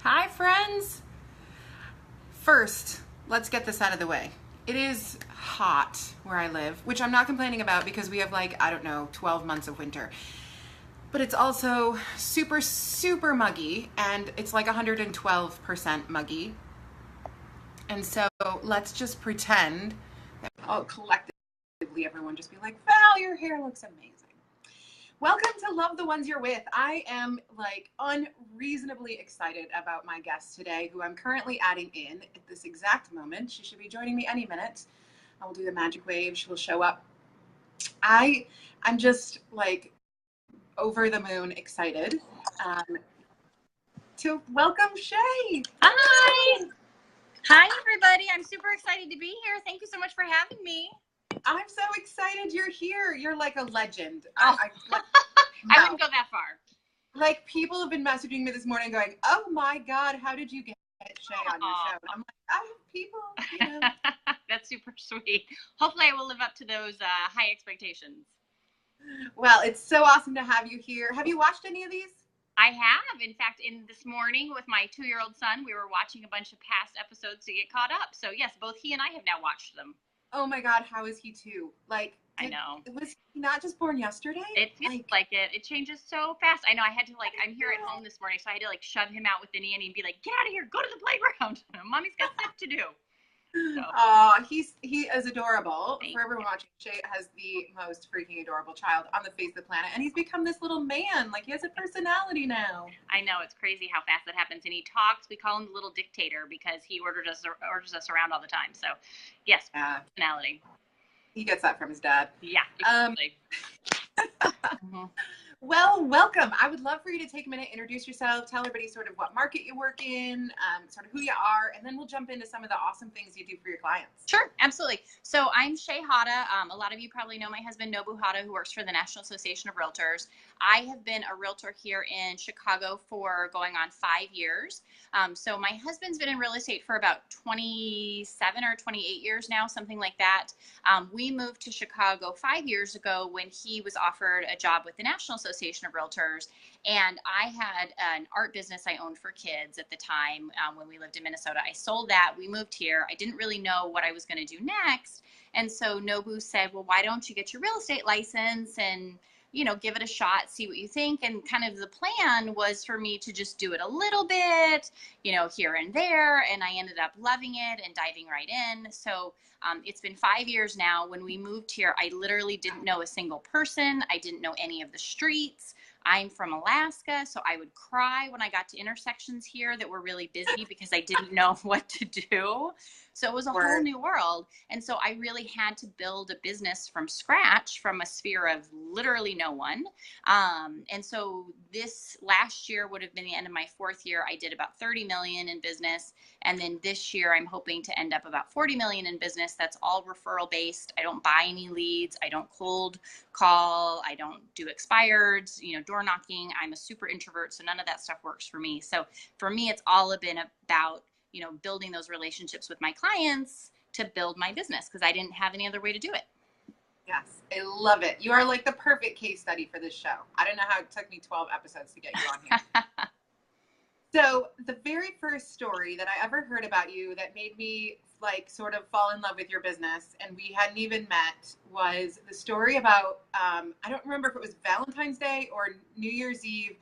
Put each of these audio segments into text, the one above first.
Hi, friends. First, let's get this out of the way. It is hot where I live, which I'm not complaining about because we have 12 months of winter. But it's also super, super muggy, and it's like 112% muggy. And so let's just pretend that collectively everyone just be like, Val, your hair looks amazing. Welcome to Love the Ones You're With. I am unreasonably excited about my guest today, who I'm currently adding in at this exact moment. She should be joining me any minute. I will do the magic wave. She will show up. I'm just over the moon excited to welcome Shay. Hi. Hi, everybody. I'm super excited to be here. Thank you so much for having me. I'm so excited you're here. You're like a legend. Oh. I wouldn't go that far. Like, people have been messaging me this morning going, oh my God, how did you get Shay on your show? And I'm like, I have people, That's super sweet. Hopefully I will live up to those high expectations. Well, it's so awesome to have you here. Have you watched any of these? I have. In fact, this morning with my 2-year-old son, we were watching a bunch of past episodes to get caught up. So yes, both he and I have now watched them. Oh my God, how is he too? I know. Was he not just born yesterday? It feels like it. It changes so fast. I know. I had to I'm here at home this morning, so I had to shove him out with the nanny and be like, get out of here, go to the playground. Mommy's got stuff to do. So. Oh, he is adorable. Thank For everyone watching, Shay has the most freaking adorable child on the face of the planet, and he's become this little man. He has a personality now. I know, it's crazy how fast that happens. And he talks. We call him the little dictator because he orders us around all the time. So, yes, personality. He gets that from his dad. Yeah, exactly. Well, welcome. I would love for you to take a minute, introduce yourself, tell everybody sort of what market you work in, sort of who you are, and then we'll jump into some of the awesome things you do for your clients. Sure, absolutely. So I'm Shay Hata. A lot of you probably know my husband, Nobu Hata, who works for the National Association of Realtors. I have been a realtor here in Chicago for going on 5 years. So my husband's been in real estate for about 27 or 28 years now, something like that. We moved to Chicago 5 years ago when he was offered a job with the National Association of Realtors. And I had an art business I owned for kids at the time when we lived in Minnesota. I sold that. We moved here. I didn't really know what I was going to do next. And so Nobu said, well, why don't you get your real estate license and give it a shot, see what you think. And kind of the plan was for me to just do it a little bit, here and there. And I ended up loving it and diving right in. So it's been 5 years now. When we moved here, I literally didn't know a single person. I didn't know any of the streets. I'm from Alaska, so I would cry when I got to intersections here that were really busy because I didn't know what to do. So it was a whole new world. And so I really had to build a business from scratch, from a sphere of literally no one. And so this last year would have been the end of my 4th year. I did about 30 million in business. And then this year I'm hoping to end up about 40 million in business. That's all referral based. I don't buy any leads. I don't cold call. I don't do expireds, door knocking. I'm a super introvert, so none of that stuff works for me. So for me, it's all been about building those relationships with my clients to build my business because I didn't have any other way to do it. Yes, I love it. You are like the perfect case study for this show. I don't know how it took me 12 episodes to get you on here. So the very first story that I ever heard about you that made me sort of fall in love with your business, and we hadn't even met, was the story about, I don't remember if it was Valentine's Day or New Year's Eve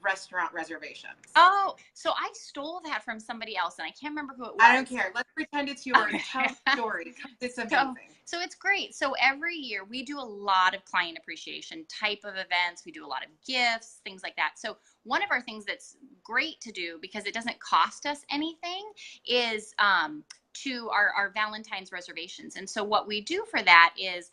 restaurant reservations. Oh, so I stole that from somebody else and I can't remember who it was. I don't care. Let's pretend it's yours. Tell the story. It's amazing. So it's great. So every year we do a lot of client appreciation type of events. We do a lot of gifts, things like that. So one of our things that's great to do because it doesn't cost us anything is to our Valentines reservations. And so what we do for that is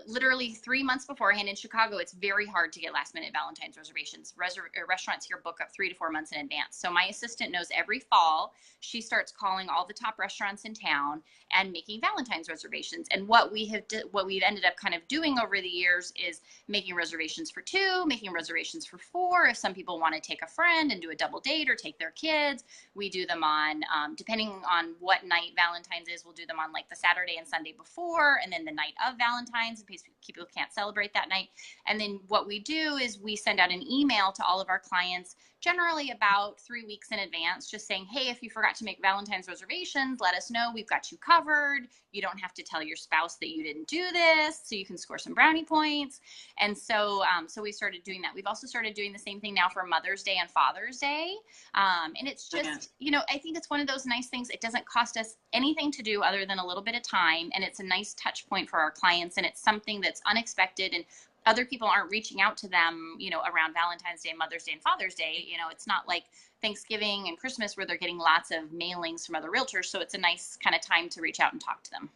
literally 3 months beforehand. In Chicago, it's very hard to get last minute Valentine's reservations. Restaurants here book up 3 to 4 months in advance. So my assistant knows every fall, she starts calling all the top restaurants in town and making Valentine's reservations. And what we've ended up kind of doing over the years is making reservations for 2, making reservations for 4. If some people want to take a friend and do a double date or take their kids, we do them on, depending on what night Valentine's is, we'll do them on the Saturday and Sunday before, and then the night of Valentine's in case people can't celebrate that night. And then what we do is we send out an email to all of our clients generally about 3 weeks in advance, just saying, hey, if you forgot to make Valentine's reservations, let us know. We've got you covered. You don't have to tell your spouse that you didn't do this, so you can score some brownie points. And so, we started doing that. We've also started doing the same thing now for Mother's Day and Father's Day. And it's just, I think it's one of those nice things. It doesn't cost us anything to do other than a little bit of time. And it's a nice touch point for our clients. And it's something that's unexpected, and other people aren't reaching out to them, around Valentine's Day, Mother's Day, and Father's Day. It's not like Thanksgiving and Christmas where they're getting lots of mailings from other realtors. So it's a nice kind of time to reach out and talk to them.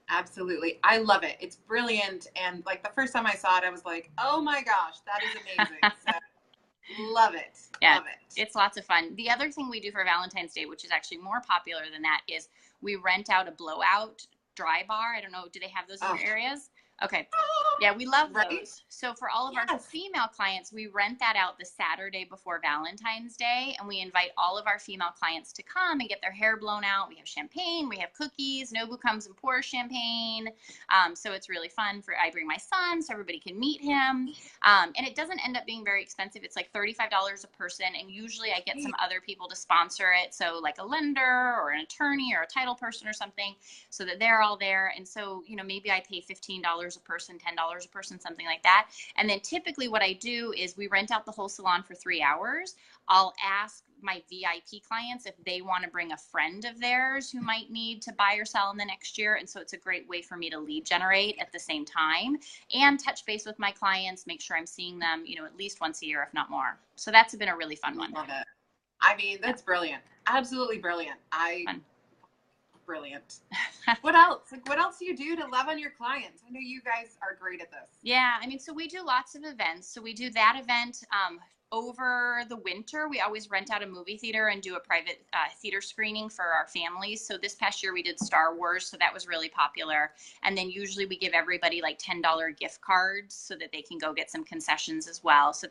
Absolutely. I love it. It's brilliant. And like the first time I saw it, I was like, oh my gosh, that is amazing. So love it. Yeah, love it. It's lots of fun. The other thing we do for Valentine's Day, which is actually more popular than that, is we rent out a blowout dry bar. I don't know. Do they have those in your areas? Okay. Yeah, we love those. So for all of our female clients, we rent that out the Saturday before Valentine's Day, and we invite all of our female clients to come and get their hair blown out. We have champagne, we have cookies. Nobu comes and pours champagne. So it's really fun. I bring my son so everybody can meet him. And it doesn't end up being very expensive. It's like $35 a person, and usually I get some other people to sponsor it. So like a lender or an attorney or a title person or something, so that they're all there. And so, maybe I pay $15 a person, $10 a person, something like that. And then typically what I do is we rent out the whole salon for 3 hours. I'll ask my VIP clients if they want to bring a friend of theirs who might need to buy or sell in the next year. And so it's a great way for me to lead generate at the same time and touch base with my clients, make sure I'm seeing them, at least once a year, if not more. So that's been a really fun one. Love it. I mean, that's brilliant. Absolutely brilliant. Brilliant. What else? What else do you do to love on your clients? I know you guys are great at this. Yeah, so we do lots of events. So we do that event over the winter. We always rent out a movie theater and do a private theater screening for our families. So this past year we did Star Wars, so that was really popular. And then usually we give everybody like $10 gift cards so that they can go get some concessions as well. So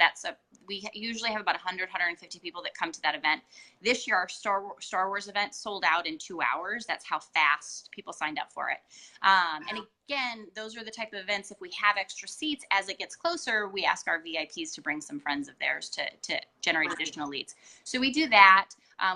we usually have about 150 people that come to that event. This year our Star Wars event sold out in 2 hours. That's how fast people signed up for it. And again, those are the type of events, if we have extra seats, as it gets closer, we ask our VIPs to bring some friends of theirs to generate additional leads. So we do that.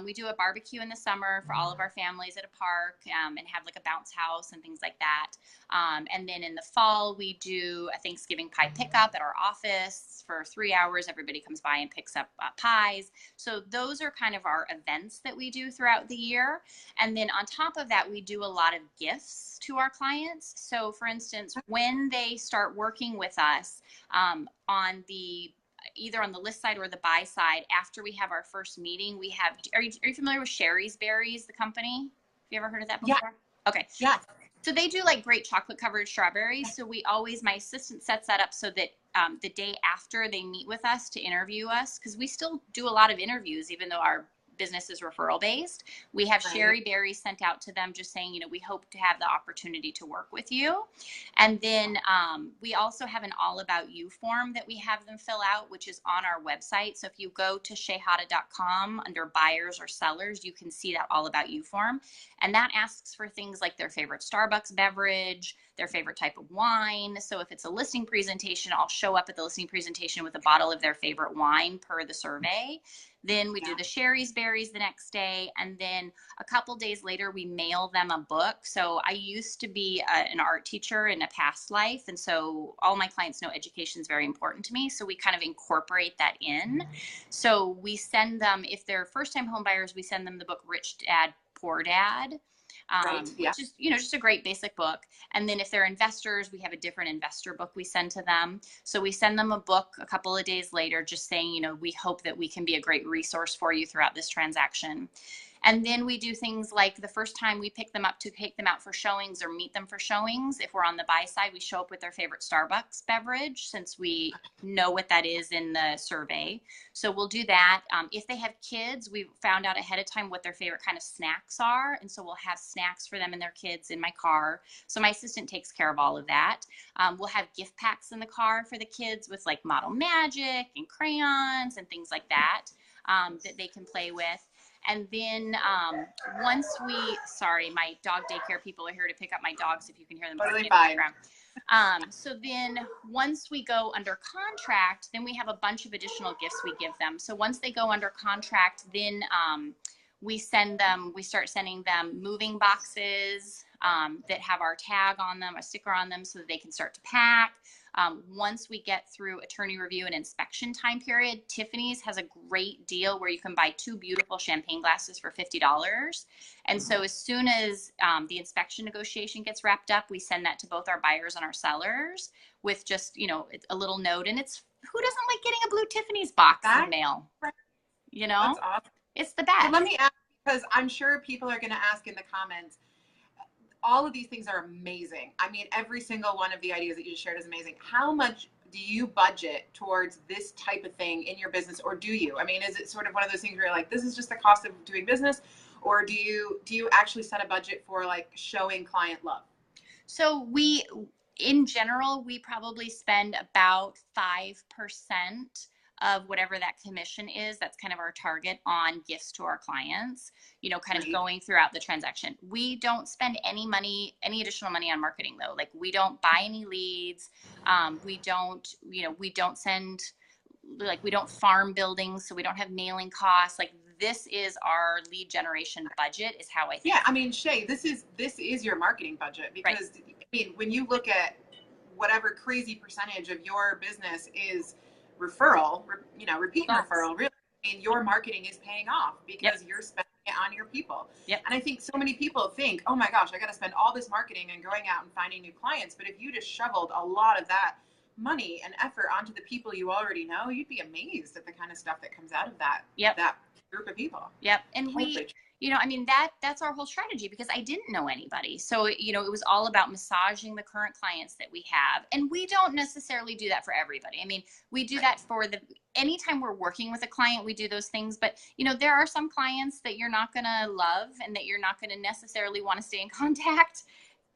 We do a barbecue in the summer for all of our families at a park, and have like a bounce house and things like that. And then in the fall, we do a Thanksgiving pie pickup at our office for 3 hours. Everybody comes by and picks up pies. So those are kind of our events that we do throughout the year. And then on top of that, we do a lot of gifts to our clients. So for instance, when they start working with us either on the list side or the buy side, after we have our first meeting, we have, are you familiar with Sherry's Berries, the company? Have you ever heard of that before? Yeah. Okay. Yeah. So they do like great chocolate covered strawberries. So my assistant sets that up so that the day after they meet with us to interview us, because we still do a lot of interviews, even though our business is referral based. We have Sherry Berries sent out to them just saying, we hope to have the opportunity to work with you. And then we also have an all about you form that we have them fill out, which is on our website. So if you go to shayhata.com under buyers or sellers, you can see that all about you form. And that asks for things like their favorite Starbucks beverage, their favorite type of wine. So if it's a listing presentation, I'll show up at the listing presentation with a bottle of their favorite wine per the survey. Then we do the Sherry's Berries the next day. And then a couple days later, we mail them a book. So I used to be an art teacher in a past life. And so all my clients know education is very important to me. So we kind of incorporate that in. So we send them, if they're first-time home buyers, we send them the book Rich Dad, Poor Dad. Which is, just a great basic book. And then if they're investors, we have a different investor book we send to them. So we send them a book a couple of days later, just saying, we hope that we can be a great resource for you throughout this transaction. And then we do things like the first time we pick them up to take them out for showings or meet them for showings. If we're on the buy side, we show up with their favorite Starbucks beverage since we know what that is in the survey. So we'll do that. If they have kids, we found out ahead of time what their favorite kind of snacks are. And so we'll have snacks for them and their kids in my car. So my assistant takes care of all of that. We'll have gift packs in the car for the kids with like Model Magic and crayons and things like that that they can play with. And then sorry, my dog daycare people are here to pick up my dogs if you can hear them in the background. So then once we go under contract, then we have a bunch of additional gifts we give them. So once they go under contract, then we start sending them moving boxes that have our tag on them, a sticker on them, so that they can start to pack. Once we get through attorney review and inspection time period, Tiffanys has a great deal where you can buy 2 beautiful champagne glasses for $50. And so as soon as the inspection negotiation gets wrapped up, we send that to both our buyers and our sellers with just, a little note. And it's, who doesn't like getting a blue Tiffanys box in the mail? That's awesome. It's the best. Well, let me ask, because I'm sure people are going to ask in the comments, all of these things are amazing. I mean, every single one of the ideas that you just shared is amazing. How much do you budget towards this type of thing in your business, or do you? I mean, is it sort of one of those things where you're like, this is just the cost of doing business, or do you actually set a budget for like showing client love? So in general, we probably spend about 5% of whatever that commission is. That's kind of our target on gifts to our clients, kind of going throughout the transaction. We don't spend any additional money on marketing though. Like we don't buy any leads. We don't send, like we don't farm buildings. So we don't have mailing costs. Like this is our lead generation budget is how I think. Yeah. I mean, Shay, this is your marketing budget, because I mean, when you look at whatever crazy percentage of your business is referral, repeat referral, really, I mean, your marketing is paying off because you're spending it on your people. And I think so many people think, oh my gosh, I got to spend all this marketing and going out and finding new clients. But if you just shoveled a lot of that money and effort onto the people you already know, you'd be amazed at the kind of stuff that comes out of that, that group of people. And that's our whole strategy, because I didn't know anybody. So, it was all about massaging the current clients that we have. And we don't necessarily do that for everybody. I mean, we do that for anytime we're working with a client, we do those things. But, there are some clients that you're not going to love and that you're not going to necessarily want to stay in contact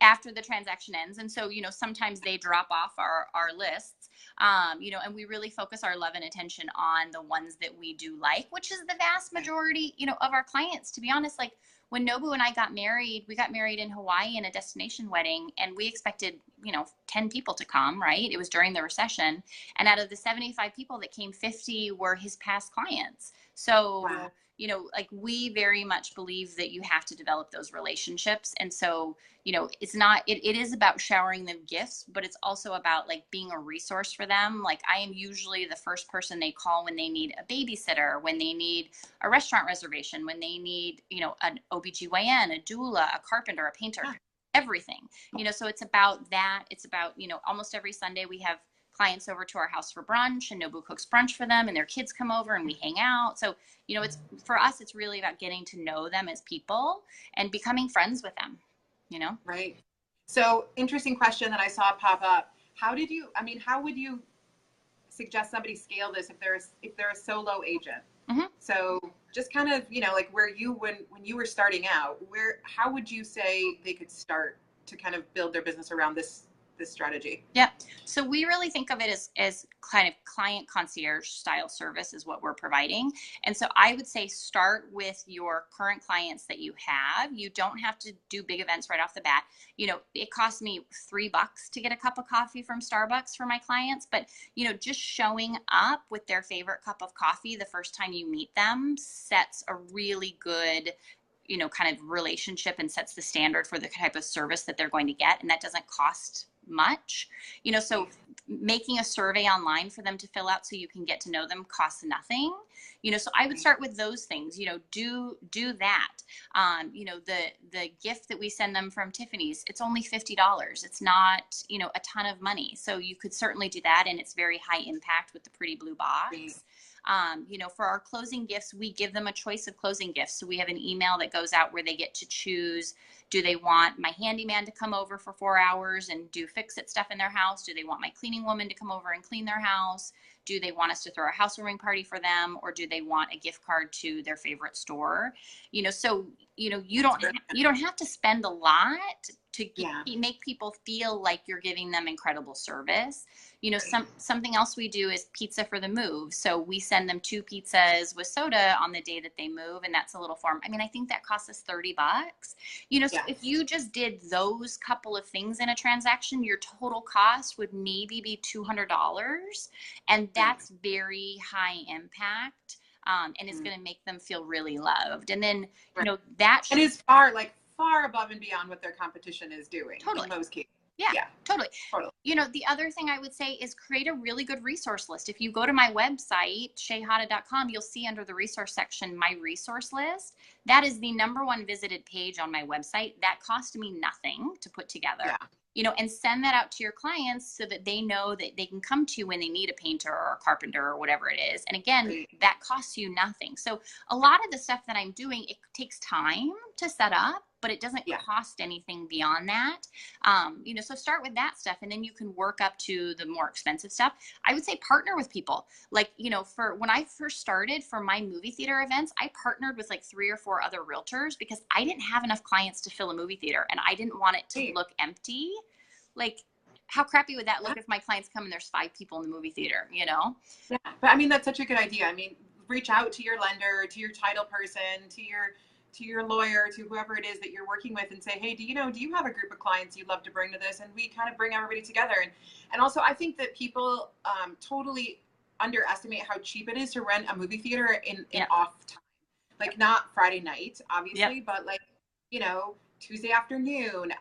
after the transaction ends. And so, sometimes they drop off our lists, and we really focus our love and attention on the ones that we do like, which is the vast majority, of our clients. To be honest, like when Nobu and I got married, we got married in Hawaii in a destination wedding, and we expected, 10 people to come, right? It was during the recession. And out of the 75 people that came, 50 were his past clients. So, like we very much believe that you have to develop those relationships. And so, it is about showering them gifts, but it's also about like being a resource for them. Like I am usually the first person they call when they need a babysitter, when they need a restaurant reservation, when they need, an OBGYN, a doula, a carpenter, a painter, everything, so it's about that. It's about, almost every Sunday we have clients over to our house for brunch, and Nobu cooks brunch for them, and their kids come over and we hang out. So, it's for us, it's really about getting to know them as people and becoming friends with them, Right. So interesting question that I saw pop up. How would you suggest somebody scale this if they're a solo agent? So just kind of, like where when you were starting out, how would you say they could start to kind of build their business around this strategy? So we really think of it as kind of client concierge style service is what we're providing. And so I would say start with your current clients that you have. You don't have to do big events right off the bat. It costs me $3 to get a cup of coffee from Starbucks for my clients, but just showing up with their favorite cup of coffee the first time you meet them sets a really good kind of relationship and sets the standard for the type of service that they're going to get. And that doesn't cost much, so making a survey online for them to fill out so you can get to know them costs nothing, so I would start with those things, do that. The gift that we send them from Tiffanys, it's only $50. It's not, a ton of money. So you could certainly do that. And it's very high impact with the pretty blue box. For our closing gifts, we give them a choice of closing gifts. So we have an email that goes out where they get to choose, do they want my handyman to come over for 4 hours and do fix-it stuff in their house? Do they want my cleaning woman to come over and clean their house? Do they want us to throw a housewarming party for them, or do they want a gift card to their favorite store? So you don't have to spend a lot to make people feel like you're giving them incredible service. Something else we do is pizza for the move. So we send them 2 pizzas with soda on the day that they move, and that's a little form. I mean, I think that costs us $30. So if you just did those couple of things in a transaction, your total cost would maybe be $200, and that's very high impact. And it's going to make them feel really loved. And then, that it is far above and beyond what their competition is doing. Totally. In most cases. Yeah, totally. The other thing I would say is create a really good resource list. If you go to my website, shayhata.com, you'll see under the resource section, my resource list. That is the #1 visited page on my website. That cost me nothing to put together. And send that out to your clients so that they know that they can come to you when they need a painter or a carpenter or whatever it is. And again, that costs you nothing. So a lot of the stuff that I'm doing, it takes time to set up, but it doesn't cost anything beyond that. So start with that stuff, and then you can work up to the more expensive stuff. I would say partner with people. Like, for when I first started for my movie theater events, I partnered with like 3 or 4 other realtors because I didn't have enough clients to fill a movie theater, and I didn't want it to look empty. Like, how crappy would that look if my clients come and there's 5 people in the movie theater, Yeah, but I mean, that's such a good idea. I mean, reach out to your lender, to your title person, to your lawyer, to whoever it is that you're working with, and say, hey, do you have a group of clients you'd love to bring to this? And we kind of bring everybody together. And also, I think that people totally underestimate how cheap it is to rent a movie theater in off time. Like, not Friday night, obviously, but like, Tuesday afternoon,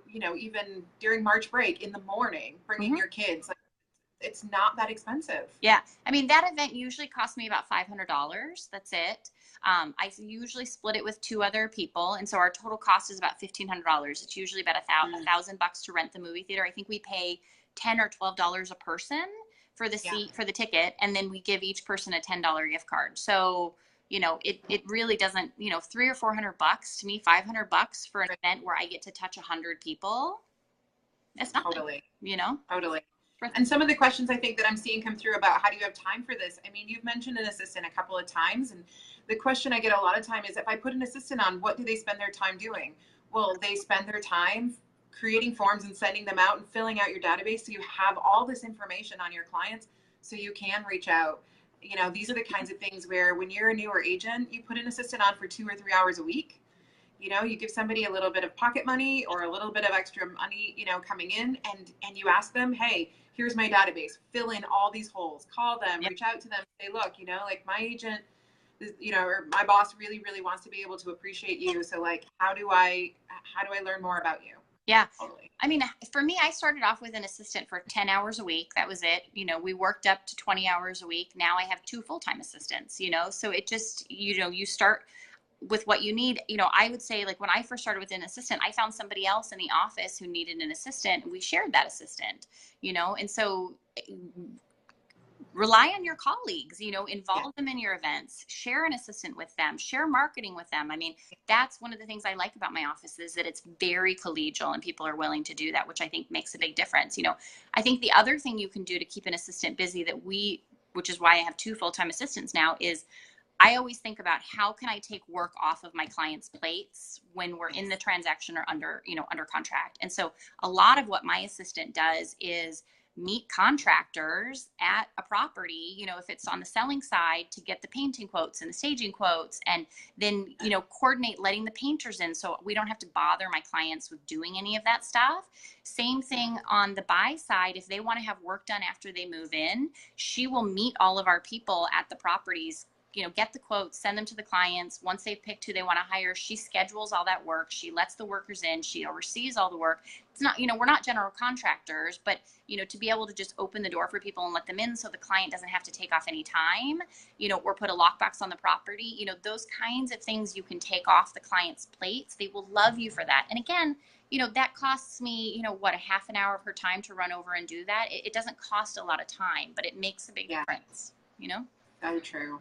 even during March break in the morning, bringing your kids. Like, it's not that expensive. Yeah. I mean, that event usually costs me about $500. That's it. I usually split it with 2 other people. And so our total cost is about $1,500. It's usually about $1,000 to rent the movie theater. I think we pay $10 or $12 a person for the seat, for the ticket. And then we give each person a $10 gift card. So, it really doesn't, $300 or $400 to me, $500 for an event where I get to touch 100 people. That's nothing. Totally. Totally. And some of the questions I think that I'm seeing come through about how do you have time for this? I mean, you've mentioned an assistant a couple of times, and the question I get a lot of time is, if I put an assistant on, what do they spend their time doing? Well, they spend their time creating forms and sending them out and filling out your database so you have all this information on your clients so you can reach out. These are the kinds of things where when you're a newer agent, you put an assistant on for 2 or 3 hours a week. You give somebody a little bit of pocket money or a little bit of extra money, coming in, and you ask them, hey, here's my database, fill in all these holes, call them, reach out to them, say, look, like my agent, or my boss really, really wants to be able to appreciate you. So like, how do I learn more about you? Yeah. Totally. I mean, for me, I started off with an assistant for 10 hours a week. That was it. We worked up to 20 hours a week. Now I have 2 full-time assistants, so it just, you start with what you need. I would say, like, when I first started with an assistant, I found somebody else in the office who needed an assistant, and we shared that assistant, and so rely on your colleagues, involve them in your events, share an assistant with them, share marketing with them. I mean, that's one of the things I like about my office, is that it's very collegial and people are willing to do that, which I think makes a big difference. I think the other thing you can do to keep an assistant busy which is why I have 2 full-time assistants now, is I always think about how can I take work off of my clients' plates when we're in the transaction or under contract. And so a lot of what my assistant does is meet contractors at a property, if it's on the selling side, to get the painting quotes and the staging quotes, and then, coordinate letting the painters in so we don't have to bother my clients with doing any of that stuff. Same thing on the buy side. If they want to have work done after they move in, she will meet all of our people at the properties, get the quotes, send them to the clients. Once they've picked who they want to hire, she schedules all that work. She lets the workers in. She oversees all the work. It's not, we're not general contractors, but, to be able to just open the door for people and let them in so the client doesn't have to take off any time, or put a lockbox on the property, those kinds of things you can take off the client's plates. They will love you for that. And again, that costs me, a half an hour of her time to run over and do that. It doesn't cost a lot of time, but it makes a big difference, So true.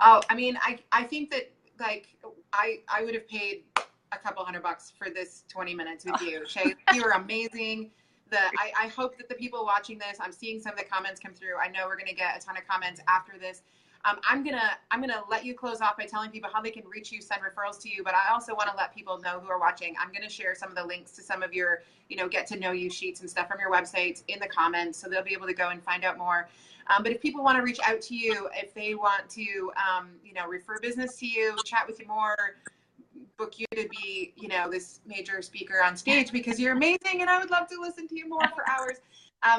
Oh, I mean, I think that, like, I would have paid a couple $100 for this 20 minutes with you. Shay, you were amazing. I hope that the people watching this, I'm seeing some of the comments come through. I know we're going to get a ton of comments after this. I'm gonna let you close off by telling people how they can reach you, send referrals to you. But I also want to let people know who are watching. I'm gonna share some of the links to some of your, get to know you sheets and stuff from your website in the comments, so they'll be able to go and find out more. But if people want to reach out to you, if they want to, refer business to you, chat with you more, book you to be, this major speaker on stage because you're amazing, and I would love to listen to you more for hours.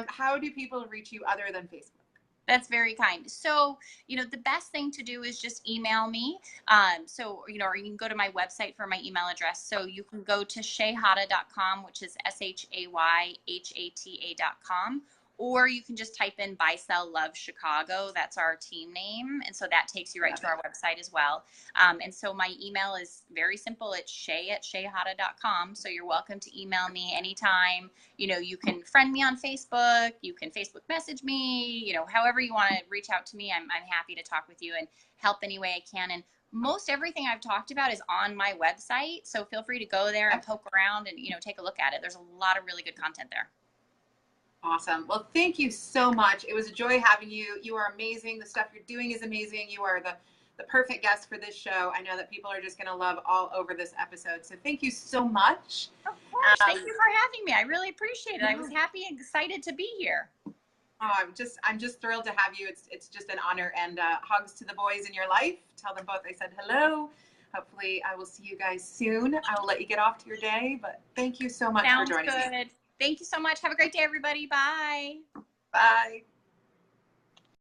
How do people reach you other than Facebook? That's very kind. So, the best thing to do is just email me. Or you can go to my website for my email address. So you can go to shayhata.com, which is SHAYHATA.com. Or you can just type in Buy, Sell, Love Chicago. That's our team name. And so that takes you right to our website as well. And so my email is very simple. It's shay@shayhata.com. So you're welcome to email me anytime. You can friend me on Facebook. You can Facebook message me. However you want to reach out to me, I'm happy to talk with you and help any way I can. And most everything I've talked about is on my website. So feel free to go there and poke around and, take a look at it. There's a lot of really good content there. Awesome. Well, thank you so much. It was a joy having you. You are amazing. The stuff you're doing is amazing. You are the perfect guest for this show. I know that people are just going to love all over this episode. So thank you so much. Of course. Thank you for having me. I really appreciate it. I was happy and excited to be here. Oh, I'm just thrilled to have you. It's just an honor, and hugs to the boys in your life. Tell them both I said hello. Hopefully I will see you guys soon. I will let you get off to your day, but thank you so much for joining me. Sounds good. Thank you so much. Have a great day, everybody. Bye. Bye.